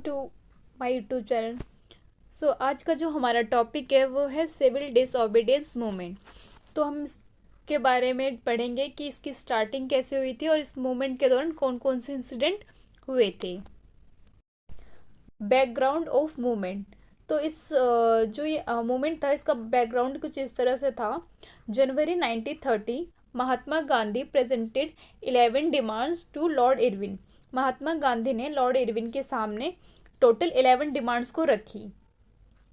To my YouTube channel. आज का जो हमारा टॉपिक है वो है सिविल डिसओबीडियंस मूवमेंट। तो हम इसके बारे में पढ़ेंगे कि इसकी स्टार्टिंग कैसे हुई थी और इस मूवमेंट के दौरान कौन कौन से इंसिडेंट हुए थे। Background of movement. तो इस जो ये मूवमेंट था, इसका बैकग्राउंड कुछ इस तरह से था। January 1930 Mahatma Gandhi presented 11 demands to Lord Irwin. Mahatma Gandhi ने लॉर्ड इरविन के सामने टोटल 11 डिमांड्स को रखी।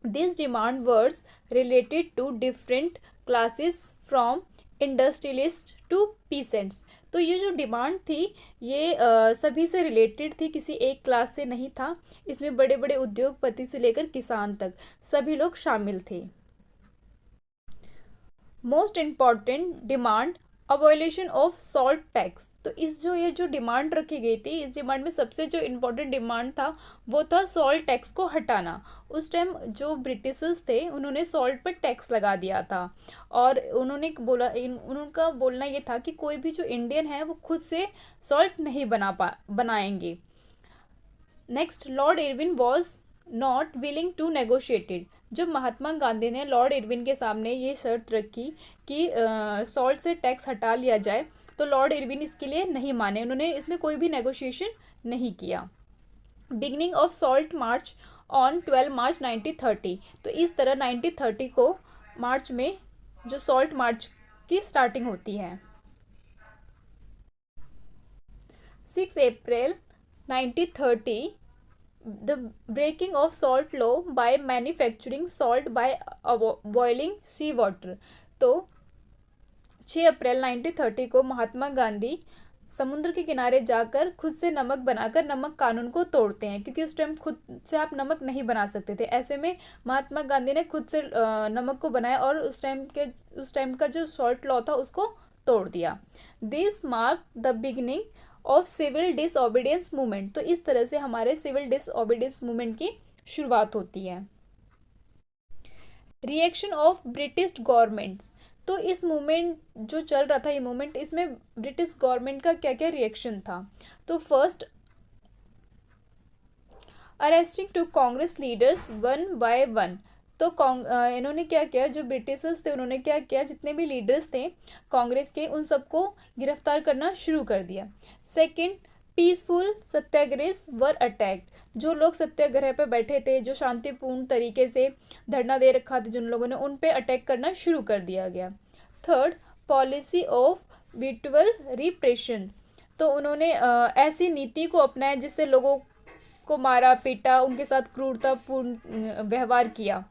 This demand were related to different classes from industrialist to peasants. तो ये जो डिमांड थी ये सभी से रिलेटेड थी, किसी एक क्लास से नहीं था। इसमें बड़े बड़े उद्योगपति से लेकर किसान तक सभी लोग शामिल थे। Most important demand abolition of salt tax. तो ये जो डिमांड रखी गई थी, इस डिमांड में सबसे जो इम्पोर्टेंट डिमांड था वो था सॉल्ट टैक्स को हटाना। उस टाइम जो ब्रिटिशर्स थे उन्होंने सॉल्ट पर टैक्स लगा दिया था और उनका बोलना ये था कि कोई भी जो इंडियन है वो खुद से सॉल्ट नहीं बनाएंगे। Next, lord Irwin was not willing to negotiated. जब महात्मा गांधी ने लॉर्ड इरविन के सामने ये शर्त रखी कि सॉल्ट से टैक्स हटा लिया जाए, तो लॉर्ड इरविन इसके लिए नहीं माने। उन्होंने इसमें कोई भी नेगोशिएशन नहीं किया। Beginning of salt march on 12 मार्च 1930। तो इस तरह 1930 को मार्च में जो सॉल्ट मार्च की स्टार्टिंग होती है। 6 अप्रैल 1930 the breaking of salt law by manufacturing salt by boiling sea water। तो 6 अप्रैल 1930 को महात्मा गांधी समुद्र के किनारे जाकर खुद से नमक बनाकर नमक कानून को तोड़ते हैं, क्योंकि उस टाइम खुद से आप नमक नहीं बना सकते थे। ऐसे में महात्मा गांधी ने खुद से नमक को बनाया और उस टाइम का जो सॉल्ट लॉ था उसको तोड़ दिया। This mark the beginning of civil disobedience movement. तो इस तरह से हमारे सिविल डिसओबीडियंस मूवमेंट की शुरुआत होती है। Reaction of British governments. तो इस मूवमेंट जो चल रहा था, ये मूवमेंट, इसमें ब्रिटिश गवर्नमेंट का क्या क्या रिएक्शन था। तो first, arresting to Congress leaders one by one. तो इन्होंने क्या किया, जो ब्रिटिशर्स थे उन्होंने क्या किया, जितने भी लीडर्स थे कांग्रेस के उन सबको गिरफ्तार करना शुरू कर दिया। सेकंड, पीसफुल सत्याग्रह वर अटैक्ड। जो लोग सत्याग्रह पे बैठे थे, जो शांतिपूर्ण तरीके से धरना दे रखा था जिन लोगों ने, उन पे अटैक करना शुरू कर दिया गया। Third, policy of brutal repression. तो उन्होंने ऐसी नीति को अपनाया जिससे लोगों को मारा पीटा, उनके साथ क्रूरतापूर्ण व्यवहार किया।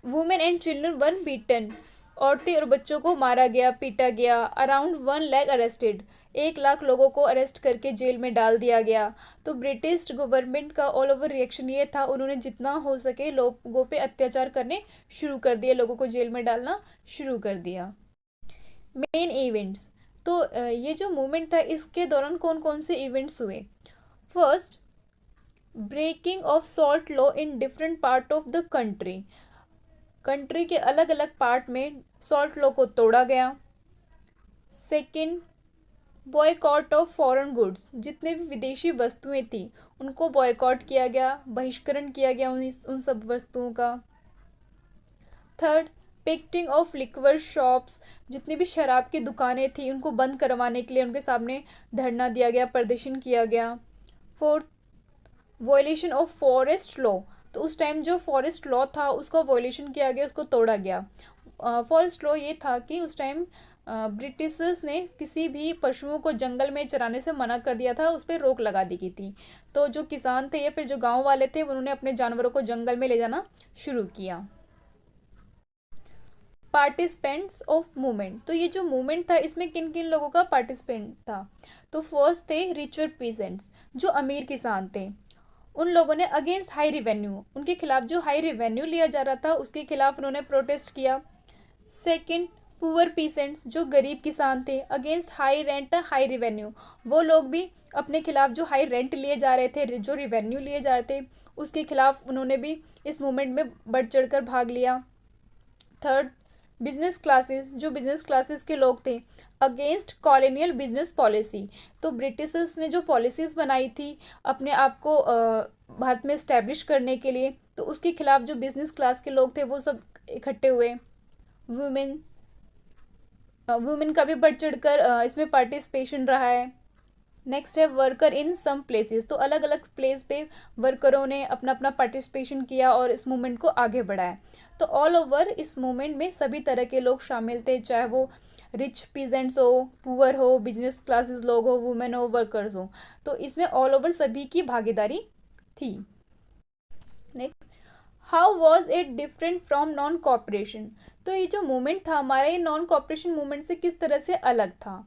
Women and children one beaten. औरतें और बच्चों को मारा गया, पीटा गया। Around 1 lakh arrested. 1 लाख लोगों को अरेस्ट करके जेल में डाल दिया गया। तो ब्रिटिश गवर्नमेंट का ऑल ओवर रिएक्शन ये था, उन्होंने जितना हो सके लोगों पे अत्याचार करने शुरू कर दिए, लोगों को जेल में डालना शुरू कर दिया। Main events. तो ये जो मूवमेंट था इसके दौरान कौन कौन से इवेंट्स हुए। First, breaking of salt law in different part of the country. Country के अलग अलग पार्ट में सॉल्ट लॉ को तोड़ा गया। Second, boycott of foreign goods. जितने भी विदेशी वस्तुएं थी उनको बॉयकॉट किया गया, बहिष्करण किया गया उन सब वस्तुओं का। Third, picketing of liquor shops. जितनी भी शराब की दुकानें थी उनको बंद करवाने के लिए उनके सामने धरना दिया गया, प्रदर्शन किया गया। Fourth, violation of forest law. तो उस टाइम जो फॉरेस्ट लॉ था उसका वॉयलेशन किया गया, उसको तोड़ा गया। फॉरेस्ट लॉ ये था कि उस टाइम ब्रिटिशर्स ने किसी भी पशुओं को जंगल में चराने से मना कर दिया था, उस पर रोक लगा दी गई थी। तो जो किसान थे या फिर जो गांव वाले थे उन्होंने अपने जानवरों को जंगल में ले जाना शुरू किया। Participants of movement. तो ये जो मूवमेंट था इसमें किन किन लोगों का पार्टिसिपेंट था। तो फर्स्ट थे रिचर पीजेंट्स, जो अमीर किसान थे। उन लोगों ने अगेंस्ट हाई रिवेन्यू, उनके खिलाफ जो हाई रिवेन्यू लिया जा रहा था उसके खिलाफ उन्होंने प्रोटेस्ट किया। सेकंड, पुअर पीसेंट्स, जो गरीब किसान थे, against high rent high revenue. वो लोग भी अपने खिलाफ जो हाई रेंट लिए जा रहे थे, जो रिवेन्यू लिए जा रहे थे उसके खिलाफ उन्होंने भी इस मूवमेंट में बढ़ चढ़ कर भाग लिया। थर्ड, बिजनेस क्लासेस, जो बिजनेस क्लासेस के लोग थे, अगेंस्ट कॉलोनियल बिजनेस पॉलिसी। तो ब्रिटिशर्स ने जो पॉलिसीज़ बनाई थी अपने आप को भारत में इस्टेब्लिश करने के लिए, तो उसके खिलाफ जो बिजनेस क्लास के लोग थे वो सब इकट्ठे हुए। वुमेन वुमेन का भी बढ़ चढ़कर इसमें पार्टिसिपेशन रहा है। नेक्स्ट है वर्कर इन सम प्लेसेस। तो अलग अलग प्लेस पे वर्करों ने अपना अपना पार्टिसिपेशन किया और इस मूवमेंट को आगे बढ़ाया। तो ऑल ओवर इस मूवमेंट में सभी तरह के लोग शामिल थे, चाहे वो रिच पीजेंट्स हो, पुअर हो, बिजनेस क्लासेस लोग हो, वुमेन हो, वर्कर्स हो। तो इसमें ऑल ओवर सभी की भागीदारी थी। Next, how was it different from non cooperation. तो ये जो मूवमेंट था हमारा, ये नॉन कॉपरेशन मूवमेंट से किस तरह से अलग था।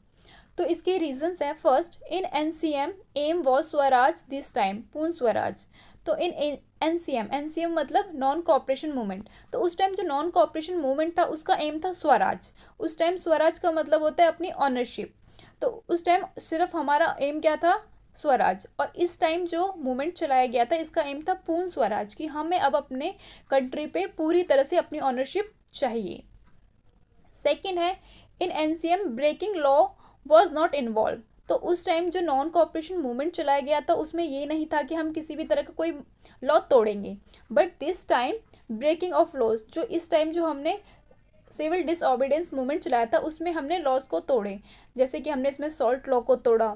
तो इसके रीजंस हैं। First, in NCM aim was swaraj this time, Purna Swaraj. तो इन एनसीएम मतलब नॉन कॉपरेशन मूवमेंट। तो उस टाइम जो नॉन कॉपरेशन मूवमेंट था उसका एम था स्वराज। उस टाइम स्वराज का मतलब होता है अपनी ऑनरशिप। तो उस टाइम सिर्फ हमारा एम क्या था, स्वराज। और इस टाइम जो मूवमेंट चलाया गया था इसका एम था पूर्ण स्वराज, कि हमें अब अपने कंट्री पे पूरी तरह से अपनी ऑनरशिप चाहिए। सेकेंड है, in NCM breaking law was not involve. तो उस टाइम जो नॉन कॉपरेशन मूवमेंट चलाया गया था उसमें ये नहीं था कि हम किसी भी तरह का कोई लॉ तोड़ेंगे, but this time breaking of laws, जो इस टाइम जो हमने सिविल डिसओबीडियंस मूवमेंट चलाया था उसमें हमने लॉज को तोड़े, जैसे कि हमने इसमें सॉल्ट लॉ को तोड़ा।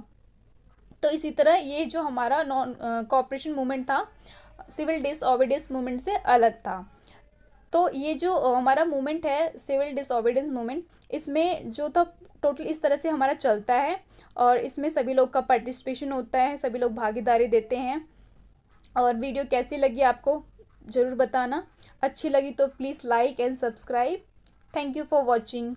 तो इसी तरह ये जो हमारा नॉन कॉपरेशन मूवमेंट था सिविल डिसओबीडियंस मूवमेंट से अलग था। तो ये जो हमारा मूवमेंट है सिविल डिसओबीडियंस मूवमेंट, इसमें जो था टोटल इस तरह से हमारा चलता है और इसमें सभी लोग का पार्टिसिपेशन होता है, सभी लोग भागीदारी देते हैं। और वीडियो कैसी लगी आपको ज़रूर बताना। अच्छी लगी तो please like and subscribe. Thank you for watching.